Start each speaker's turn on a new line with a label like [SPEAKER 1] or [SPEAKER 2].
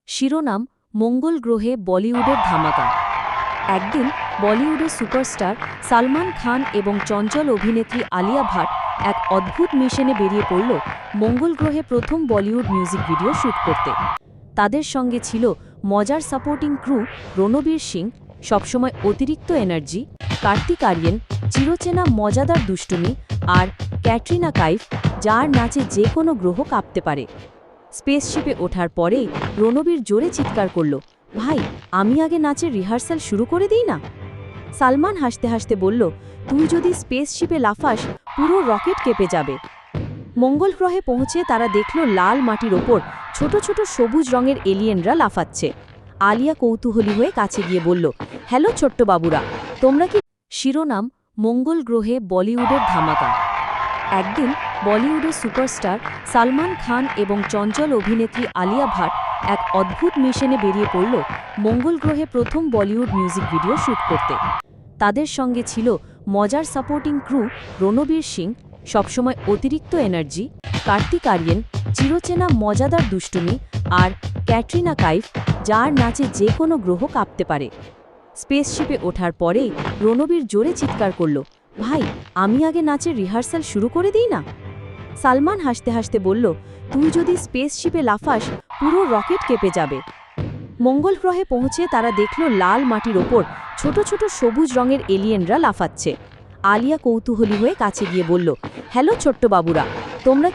[SPEAKER 1] শিরোনাম মঙ্গল গ্রহে বলিউডের ধামাকা। একদিন বলিউডের সুপারস্টার সালমান খান এবং চঞ্চল অভিনেত্রী আলিয়া ভাট এক অদ্ভুত মিশনে বেরিয়ে পড়ল মঙ্গল গ্রহে প্রথম বলিউড মিউজিক ভিডিও শ্যুট করতে। তাদের সঙ্গে ছিল মজার সাপোর্টিং ক্রু রণবীর সিং, সবসময় অতিরিক্ত এনার্জি, কার্তিক আরিয়ান, চিরচেনা মজাদার দুষ্টুমি, আর ক্যাটরিনা কাইফ, যার নাচে যে কোনো গ্রহ কাঁপতে পারে। স্পেসশিপে ওঠার পরেই রণবীর জোরে চিৎকার করল, ভাই, আমি আগে নাচের রিহার্সাল শুরু করে দিই না। সালমান হাসতে হাসতে বলল, তুই যদি স্পেসশিপে লাফাস পুরো রকেট কেঁপে যাবে। মঙ্গল গ্রহে পৌঁছে তারা দেখল লাল মাটির ওপর ছোট ছোট সবুজ রঙের এলিয়েনরা লাফাচ্ছে। আলিয়া কৌতূহলী হয়ে কাছে গিয়ে বলল, হ্যালো ছোট্ট বাবুরা, তোমরা কি? শিরোনাম মঙ্গল গ্রহে বলিউডের ধামাকা। একদিন বলিউডের সুপারস্টার সালমান খান এবং চঞ্চল অভিনেত্রী আলিয়া ভাট এক অদ্ভুত মিশনে বেরিয়ে পড়ল মঙ্গল গ্রহে প্রথম বলিউড মিউজিক ভিডিও শ্যুট করতে। তাদের সঙ্গে ছিল মজার সাপোর্টিং ক্রু রণবীর সিং, সবসময় অতিরিক্ত এনার্জি, কার্তিক আরিয়ান, চিরচেনা মজাদার দুষ্টুমি, আর ক্যাটরিনা কাইফ, যার নাচে যে কোনো গ্রহ কাঁপতে পারে। স্পেসশিপে ওঠার পরেই রণবীর জোরে চিৎকার করল, ভাই, আমি আগে নাচের রিহার্সাল শুরু করে দিই না। সালমান হাসতে হাসতে বলল, তুই যদি স্পেসশিপে লাফাস পুরো রকেট কেঁপে যাবে। মঙ্গল গ্রহে পৌঁছে তারা দেখল লাল মাটির ওপর ছোট ছোট সবুজ রঙের এলিয়েনরা লাফাচ্ছে। আলিয়া কৌতূহলী হয়ে কাছে গিয়ে বলল, হ্যালো ছোট্ট বাবুরা, তোমরা কি?